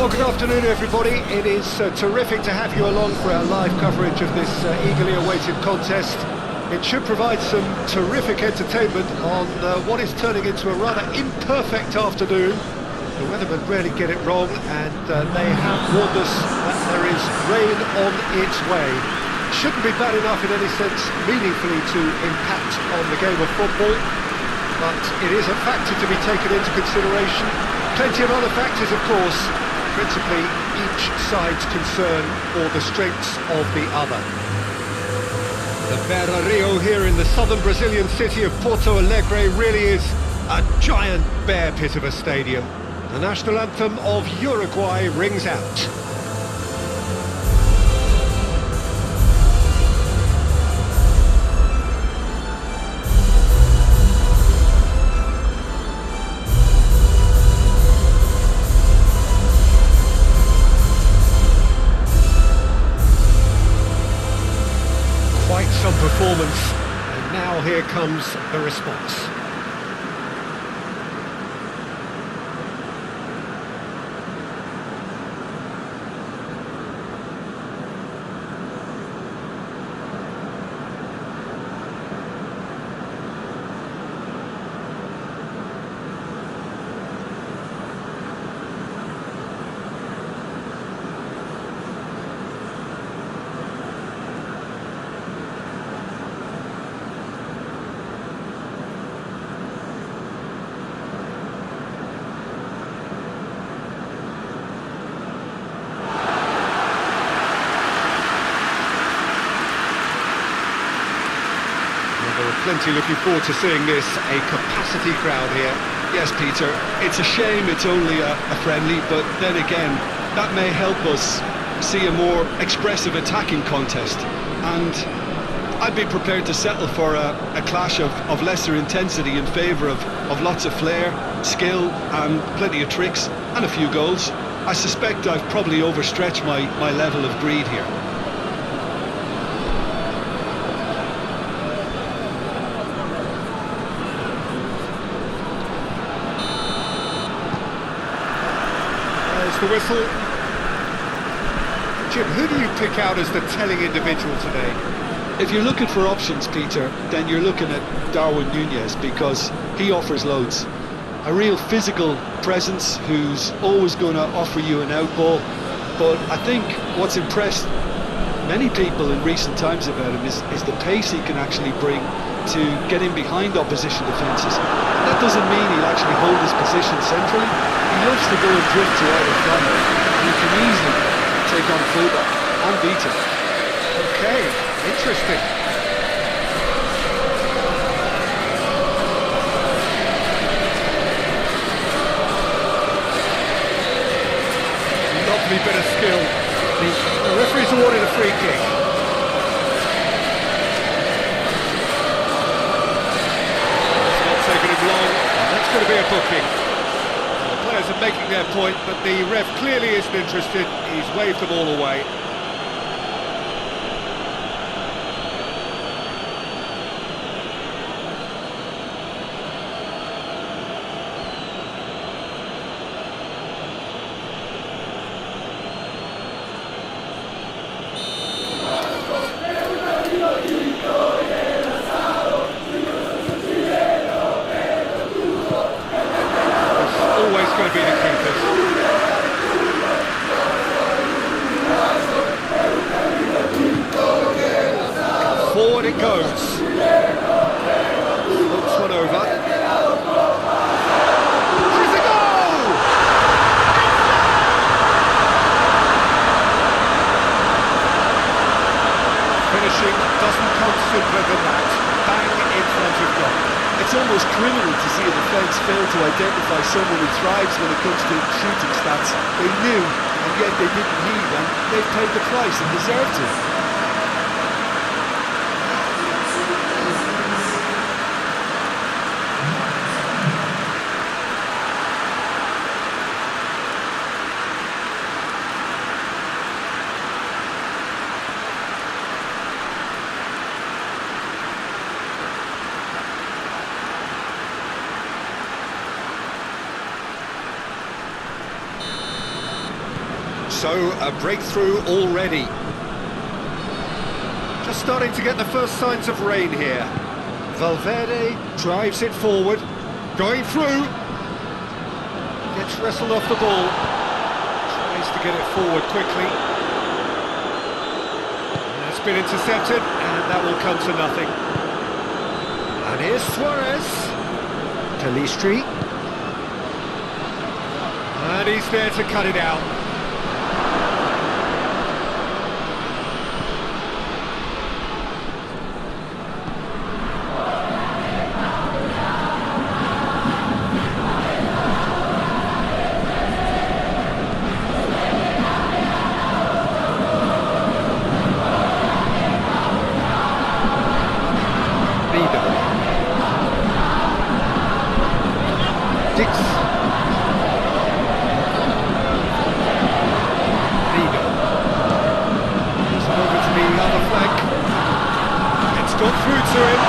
Well, good afternoon, everybody. It is terrific to have you along for our live coverage of this eagerly awaited contest. It should provide some terrific entertainment on what is turning into a rather imperfect afternoon. The weathermen rarely get it wrong, and they have warned us that there is rain on its way. Shouldn't be bad enough in any sense meaningfully to impact on the game of football, but it is a factor to be taken into consideration. Plenty of other factors, of course, principally each side's concern for the strengths of the other. The Beira Rio here in the southern Brazilian city of Porto Alegre really is a giant bear pit of a stadium. The national anthem of Uruguay rings out. Quite some performance, and now here comes the response. Plenty looking forward to seeing this, a capacity crowd here. Yes, Peter, it's a shame it's only a friendly, but then again, that may help us see a more expressive attacking contest. And I'd be prepared to settle for a clash of lesser intensity in favour of lots of flair, skill, and plenty of tricks, and a few goals. I suspect I've probably overstretched my level of greed here. The whistle. Jim, who do you pick out as the telling individual today? If you're looking for options, Peter, then you're looking at Darwin Núñez, because he offers loads. A real physical presence who's always going to offer you an out ball. But I think what's impressed many people in recent times about him is the pace he can actually bring to get in behind opposition defences. That doesn't mean he'll actually hold his position centrally. He loves to go and drift to either flank, and he can easily take on fullback and beat him. Okay, interesting. Lovely bit of skill. The referee's awarded a free kick. It's not taking him long. That's going to be a booking. Players are making their point, but the ref clearly isn't interested. He's waved them all away. Going to be the keepers. Forward it goes. Looks one over. Here's a goal! Finishing doesn't come simpler than that. Bang in front of goal. It's almost criminal to see a defence fail to identify someone who thrives when it comes to shooting stats. They knew, and yet they didn't heed, and they've paid the price and deserved to. So, a breakthrough already. Just starting to get the first signs of rain here. Valverde drives it forward, going through. Gets wrestled off the ball. Tries to get it forward quickly. That's been intercepted, and that will come to nothing. And here's Suarez. Calistri. And he's there to cut it out. Got through to him.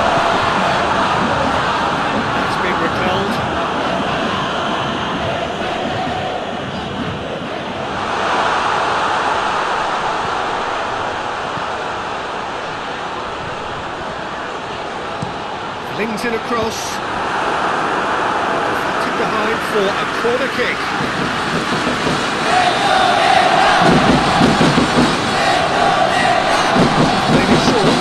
That's been repelled. Flings in across. Deflected behind for a corner kick. Maybe short.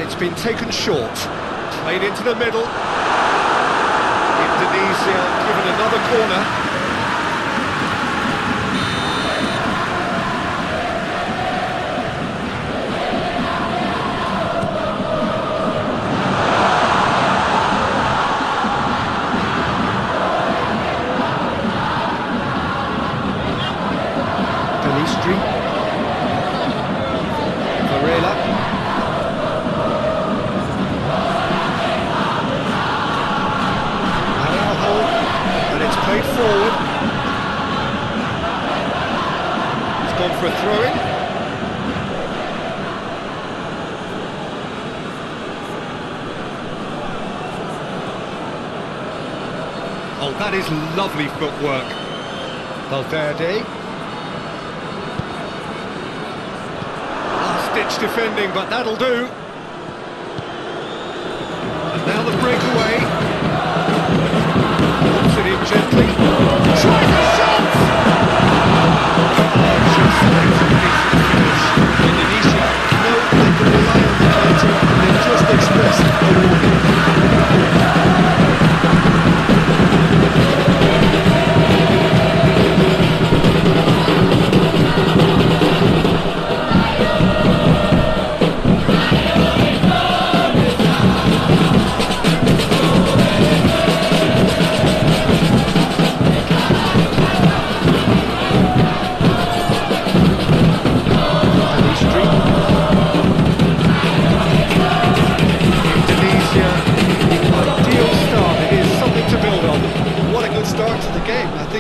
It's been taken short, played into the middle. Indonesia given another corner. Calistri. Varela. Played forward. He's gone for a throw-in. Oh, that is lovely footwork. Valverde. Last-ditch defending, but that'll do. And now the breakaway. Gently, tries a shot! Just finish. Indonesia know they can rely on the counter, and they've just expressed a warning.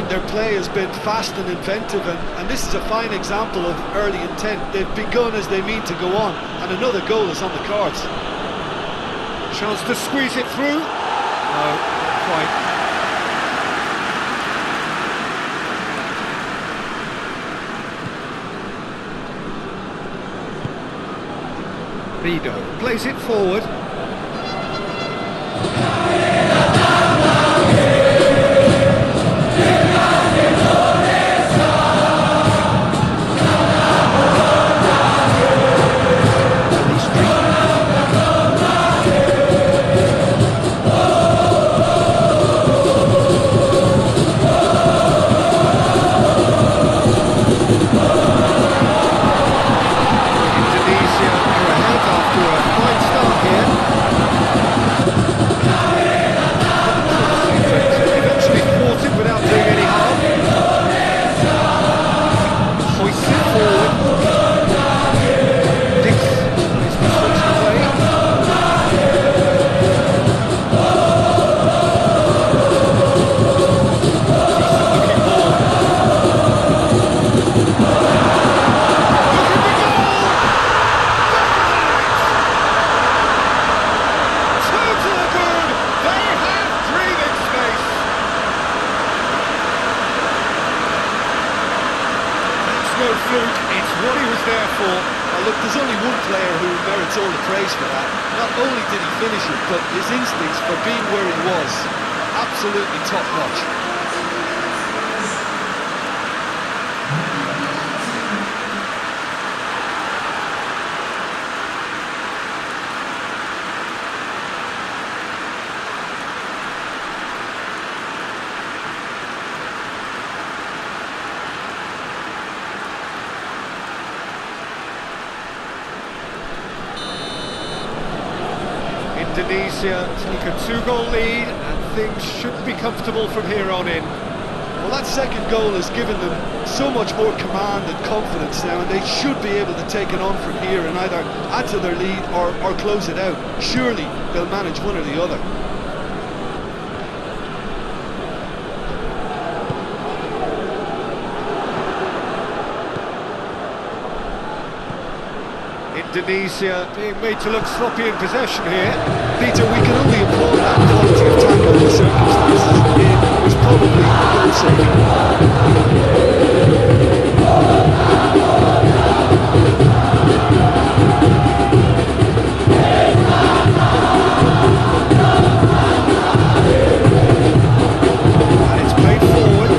Their play has been fast and inventive, and this is a fine example of early intent. They've begun as they mean to go on, and another goal is on the cards. Chance to squeeze it through. No, not quite. Rido plays it forward. It's what he was there for. Well, look, there's only one player who merits all the praise for that. Not only did he finish it, but his instincts for being where he was, absolutely top-notch. Indonesia take a 2-goal lead and things should be comfortable from here on in. Well, that second goal has given them so much more command and confidence now, and they should be able to take it on from here and either add to their lead or close it out. Surely they'll manage one or the other. Indonesia being made to look sloppy in possession here. Peter, we can only applaud that quality of tackle in the circumstances. It was probably and it's played forward.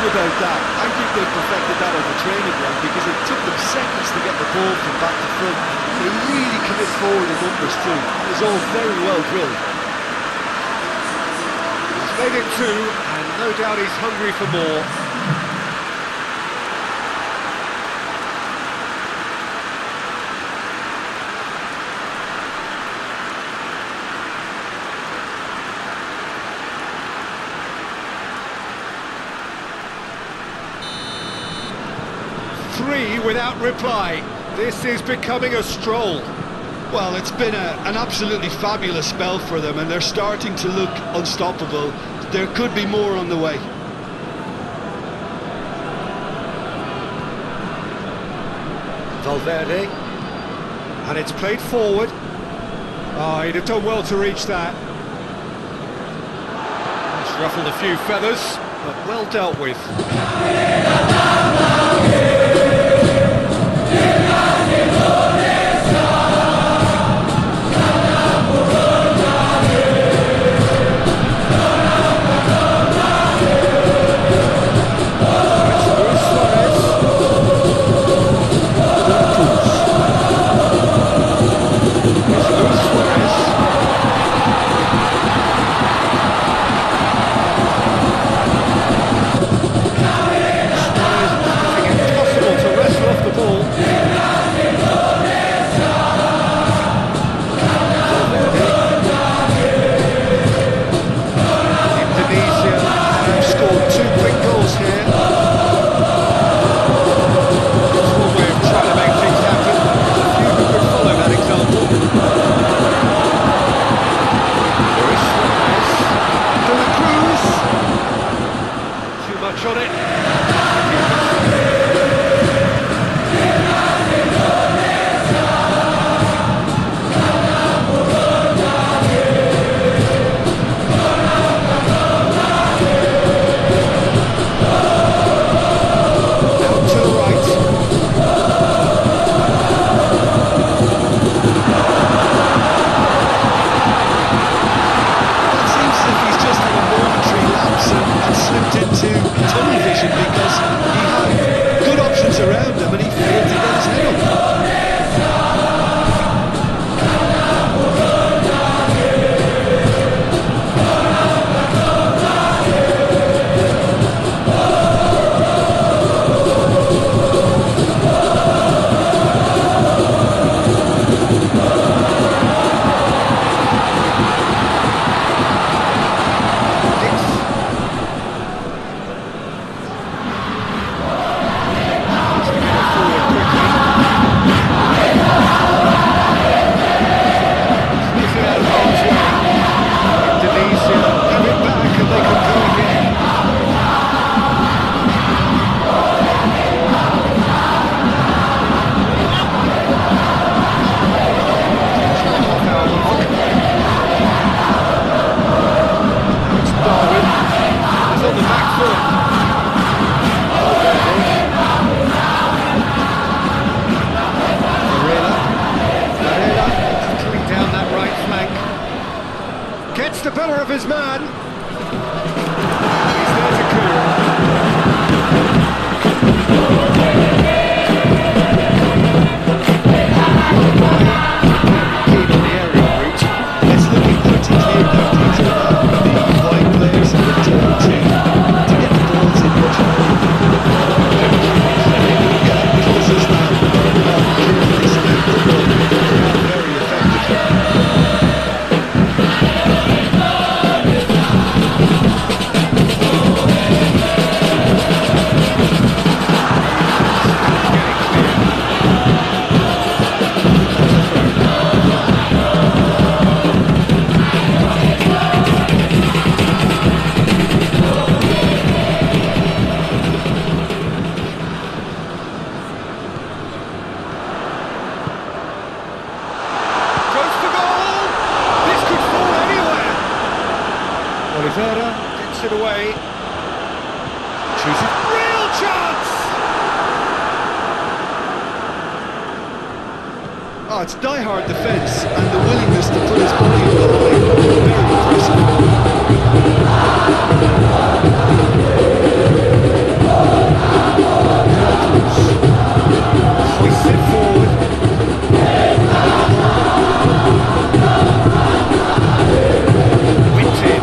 About that, I think they perfected that on the training ground because it took them seconds to get the ball from back to front. They really commit forward in numbers too. It was all very well drilled. Made it two, and no doubt he's hungry for more. Three without reply. This is becoming a stroll. Well, it's been an absolutely fabulous spell for them, and they're starting to look unstoppable. There could be more on the way. Valverde, and it's played forward. Oh, he'd have done well to reach that. It's ruffled a few feathers, but well dealt with. Gets the better of his man. He's there to clear. Keen on the aerial route. It's looking pretty clear now, Peter. The wide players have returned to get the balls in much more. Get closest now. Carefully split the ball. Very effective. Gets it away. Chooses real chance. Oh, it's die-hard defence and the willingness to put his body on the line. Very impressive. Hoists it forward. Whipped in.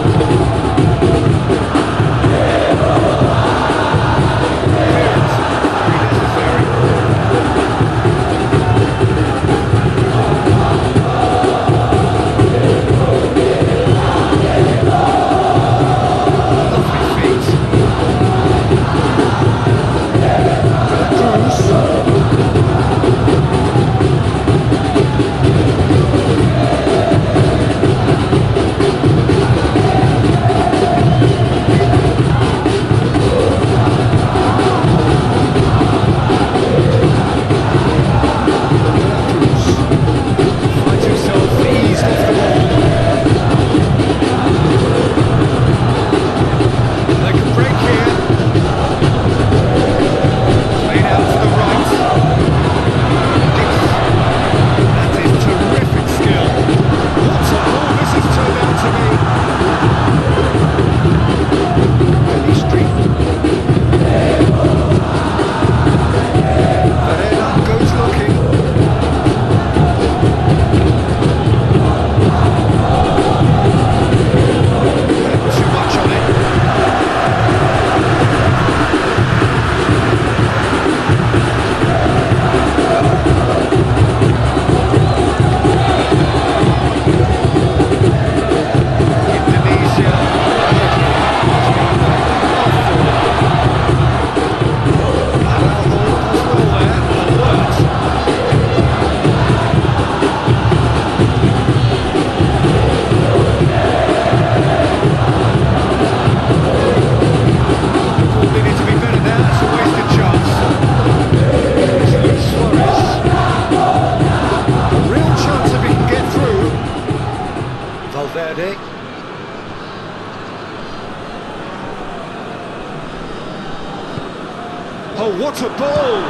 What a ball!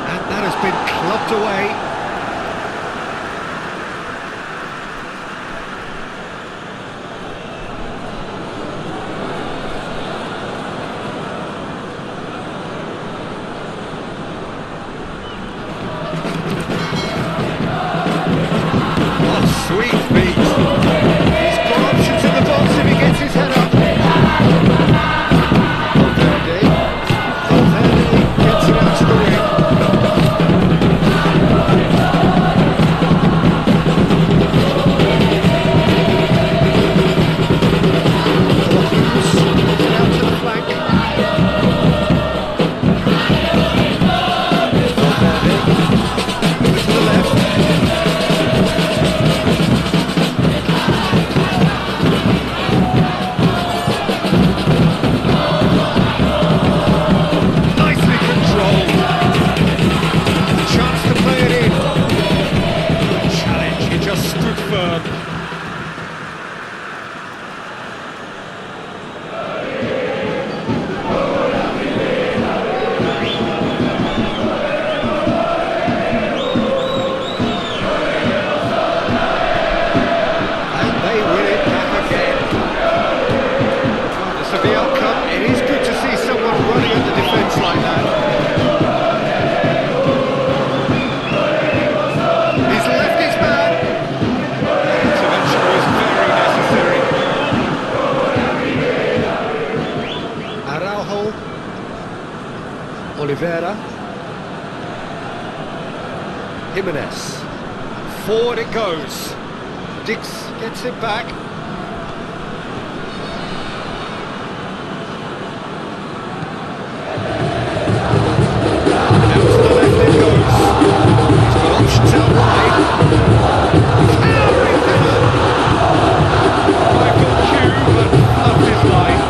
And that has been clubbed away. Sweet feet. He's got options in the box if he gets his head up. Valverde gets it out to the wing. Gets it out to the flank. Valverde to the left. Oliveira, Jimenez, forward it goes, Dix gets it back, out to the left it goes, he's got options out wide, Michael Q, but up his line.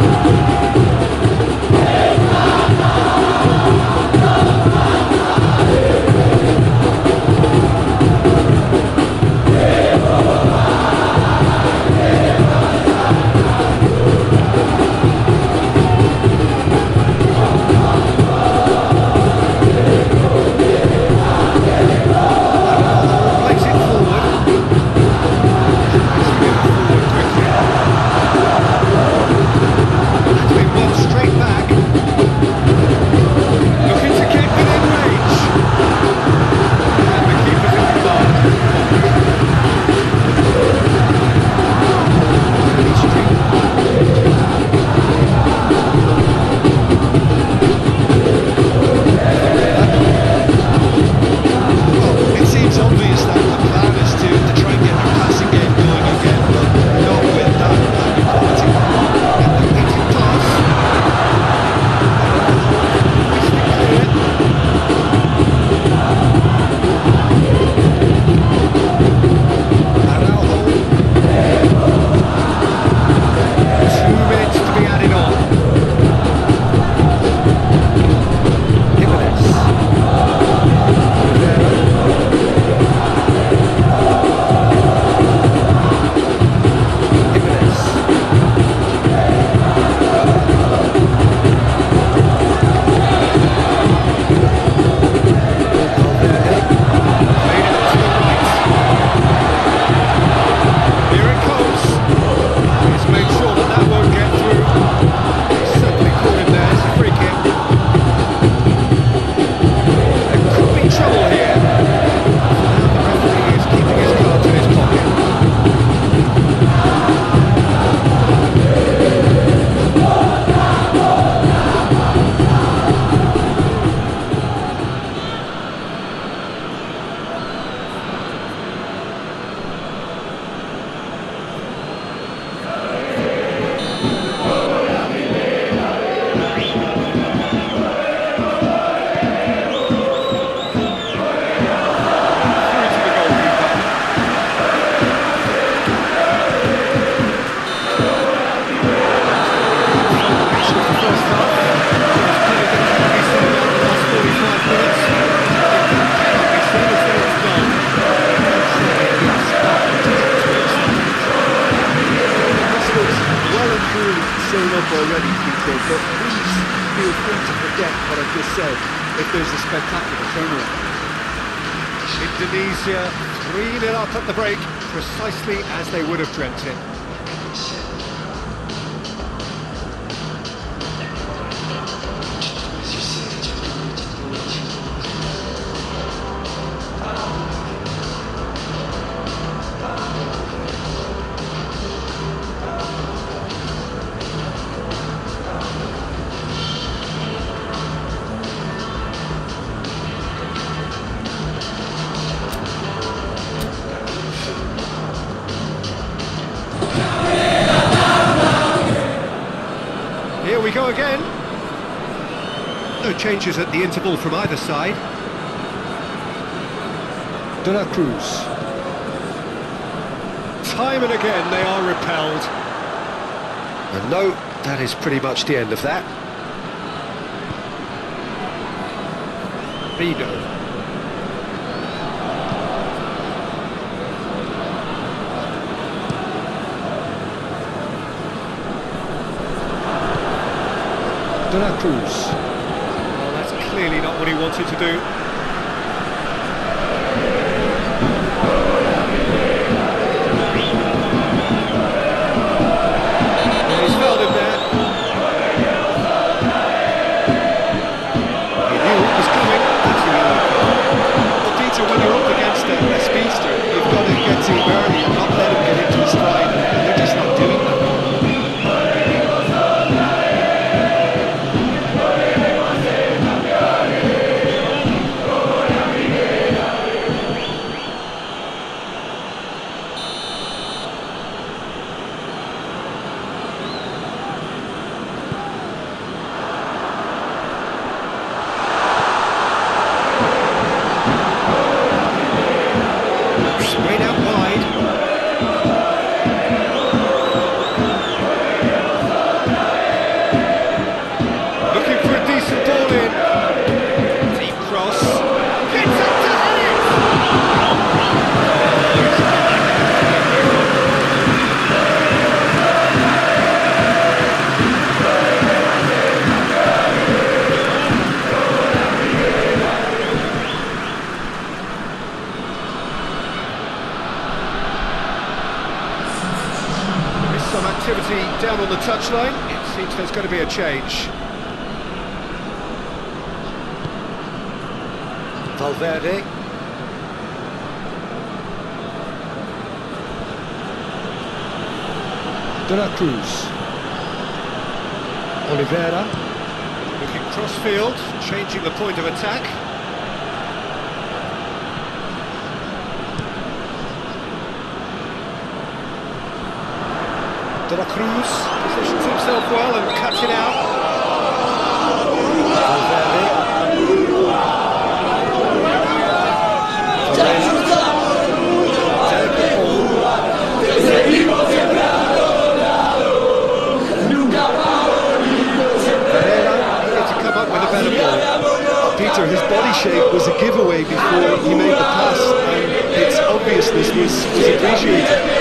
sewn up already, Peter, but please feel free to forget what I've just said if there's a spectacular turnaround. Indonesia 3-0 up at the break, precisely as they would have dreamt it. Here we go again. No changes at the interval from either side. De La Cruz. Time and again they are repelled. And no, that is pretty much the end of that. Vido. De La Cruz. Well, that's clearly not what he wanted to do. And he's fouled him there. He knew it was coming. That's a yellow card. Well, Peter, when you're up against a speedster, you've got to get to him early and not let him get into his stride, and they're just not doing that. Straight out wide. Looking for a decent ball in. Deep cross. Gets up to head it! There is some activity down on the touchline. It seems there's going to be a change. Valverde. De La Cruz. Oliveira. Looking cross-field, changing the point of attack. De La Cruz positions himself well and cuts it out. Valverde. Peter, his body shape was a giveaway before he made the pass, and its obviousness was appreciated.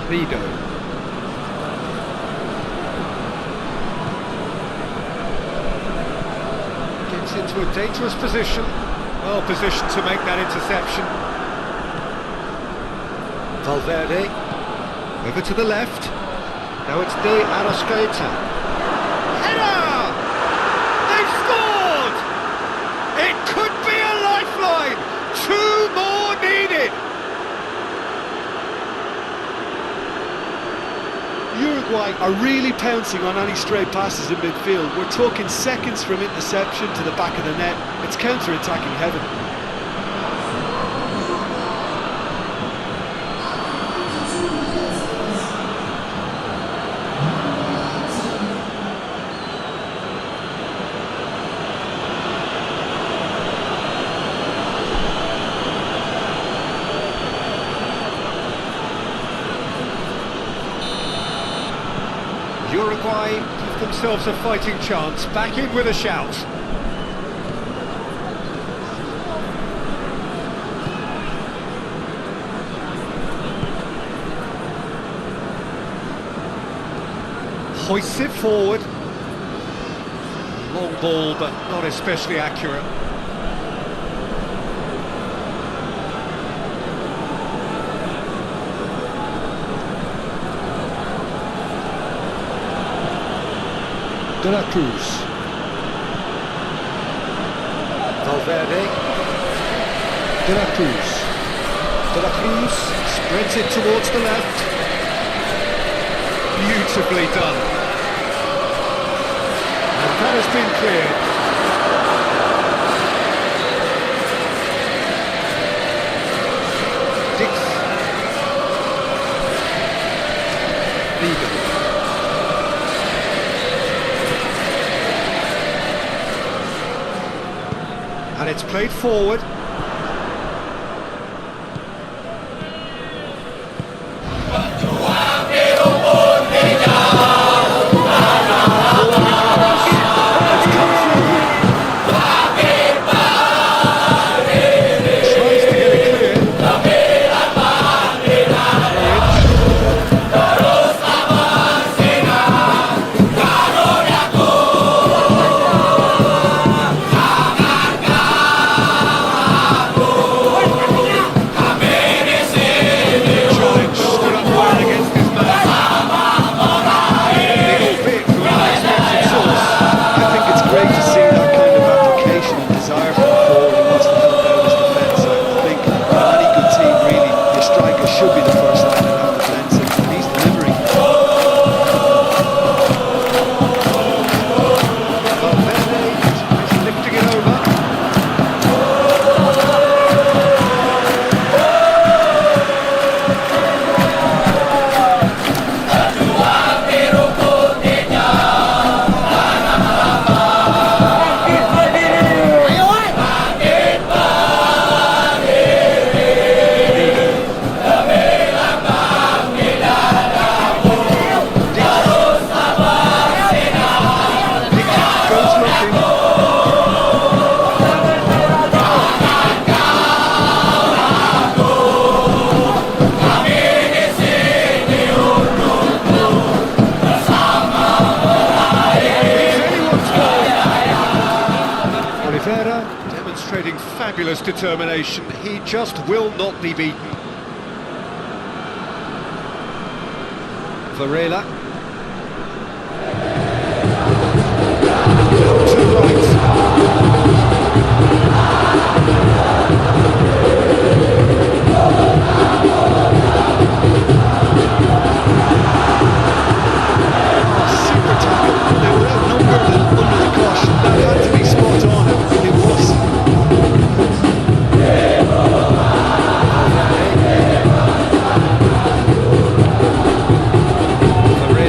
Vido. Gets into a dangerous position. Well positioned to make that interception. Valverde. Over to the left. Now it's De Arrascaeta. Header! They've scored! It could be a lifeline! 2 more needed! Uruguay are really pouncing on any stray passes in midfield. We're talking seconds from interception to the back of the net. It's counter-attacking heaven. Uruguay give themselves a fighting chance. Back in with a shout. Hoists it forward. Long ball, but not especially accurate. De la Cruz. Valverde. De la Cruz. De la Cruz spreads it towards the left. Beautifully done. And that has been cleared. Dix. Legal. And it's played forward. Demonstrating fabulous determination, he just will not be beaten. Varela. To the right. Super tackle. They were outnumbered under the caution. That had to be spot on, and it was. Varela.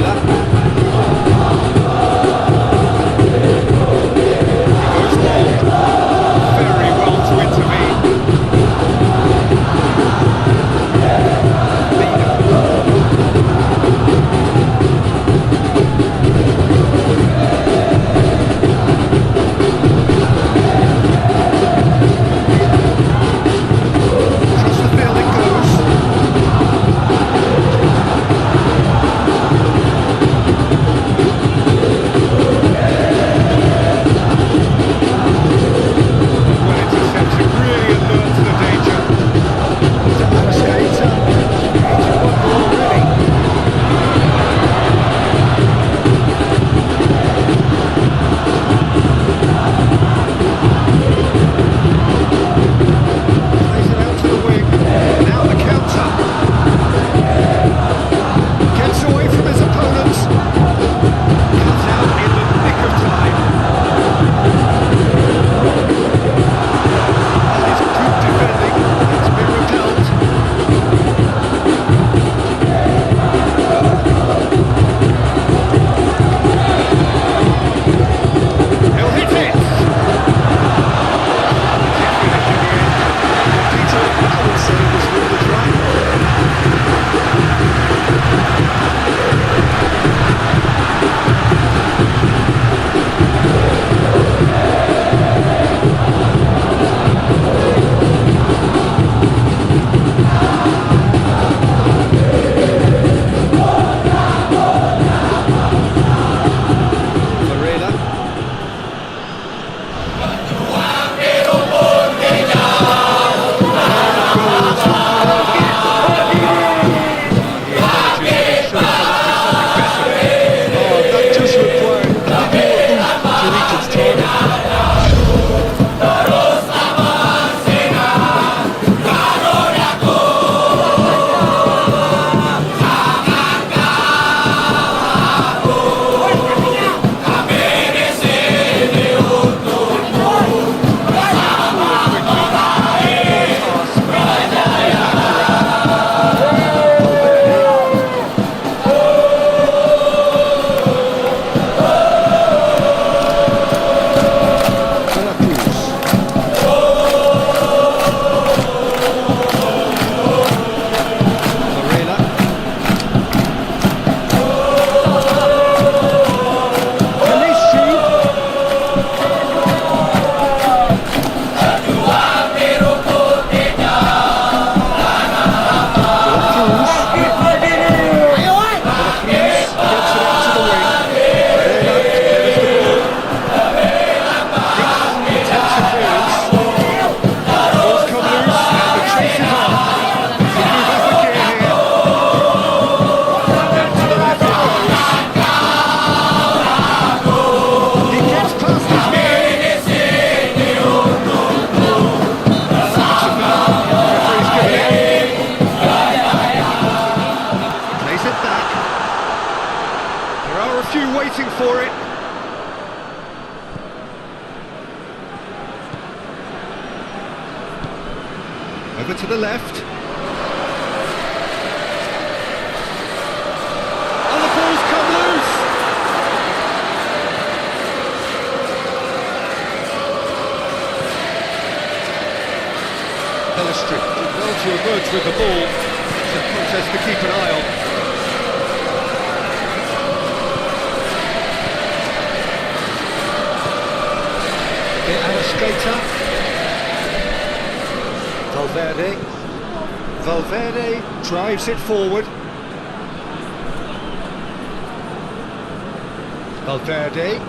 Over to the left. And the ball's come loose. Pelistri did well to emerge with the ball. It's a contest to keep an eye on. Skater. Valverde drives it forward. Valverde.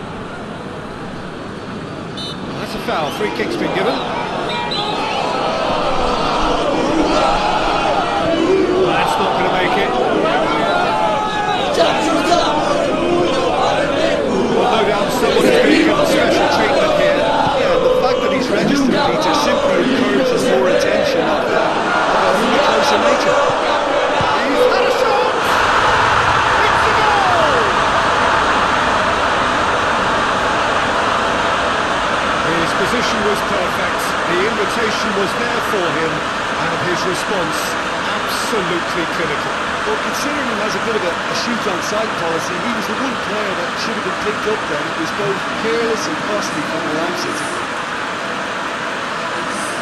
That's a foul. Free kick's been given. That's not going to make it. Well, no doubt someone is being given special treatment here. The fact that he's registered, Peter, simply encourages more attention of the closer nature. He's had a shot! It's a goal! His position was perfect, the invitation was there for him, and his response absolutely clinical. Well, considering he has a bit of a shoot-on-sight policy, he was the one player that should have been picked up then. It was both careless and costly from the outset.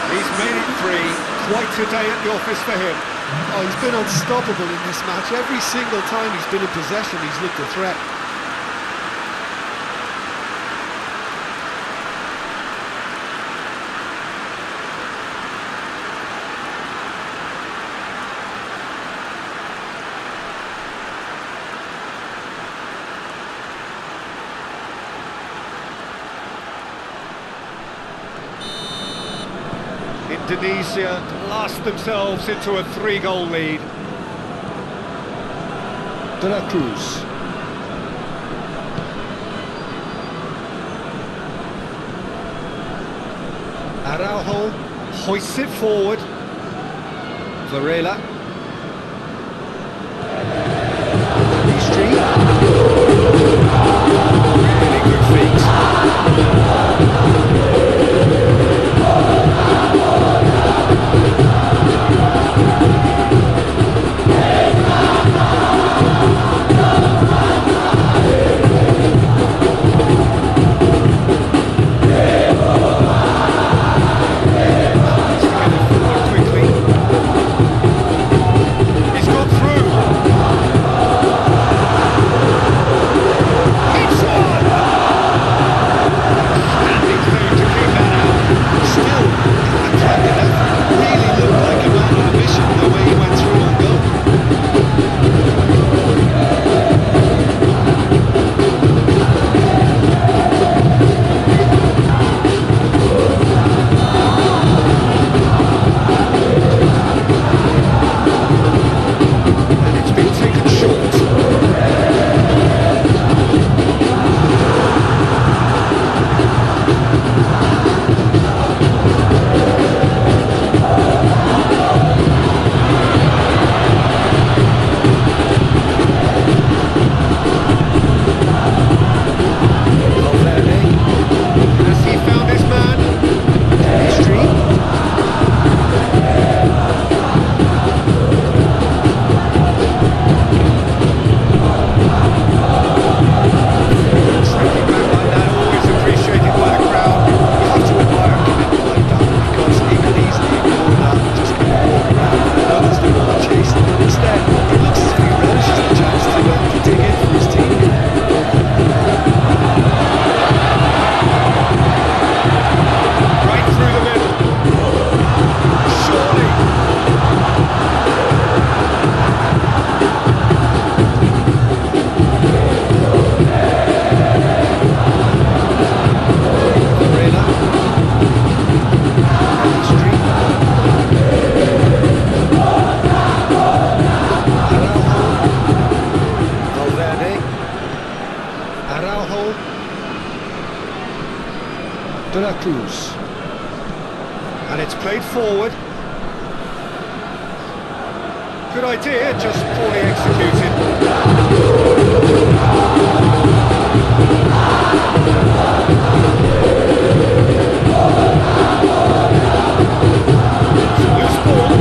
He's made it three. Quite a day at the office for him. Oh, he's been unstoppable in this match. Every single time he's been in possession, he's looked a threat. Indonesia blast themselves into a 3-goal lead. De La Cruz. Araujo hoists it forward. Varela. Street. Really good feet. De La Cruz. And it's played forward. Good idea, just poorly executed. Loose ball.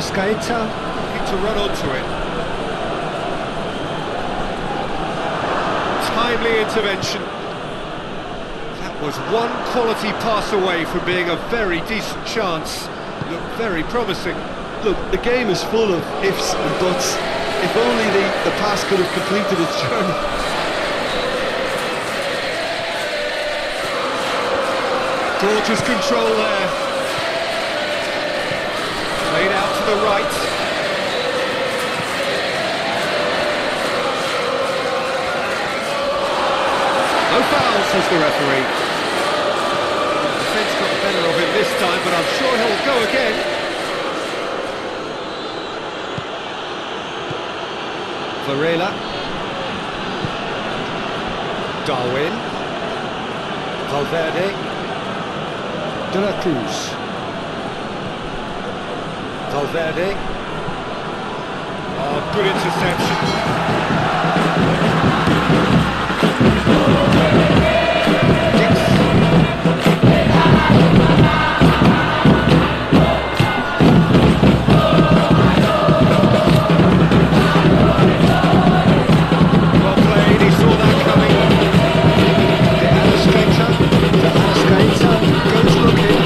Arrascaeta. Need to run onto it. Timely intervention. That was one quality pass away from being a very decent chance. Looked very promising. Look, the game is full of ifs and buts. If only the pass could have completed its journey. Gorgeous control there. Played out to the right. No foul, says the referee. The defence got the better of him this time, but I'm sure he'll go again. Varela. Darwin. Valverde. De la Cruz. Valverde. Oh, good interception. Well played, he saw that coming. De Arrascaeta goes looking.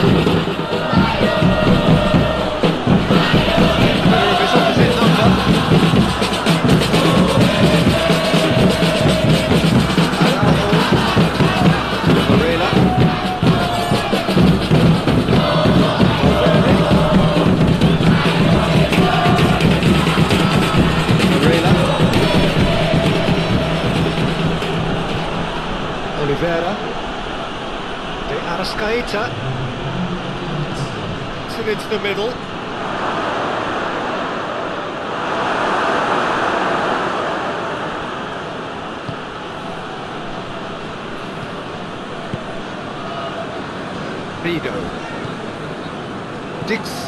Better of his opposite number. Varela. Varela. Oliveira. De Arrascaeta. It's it into the middle. Vigo. Dix.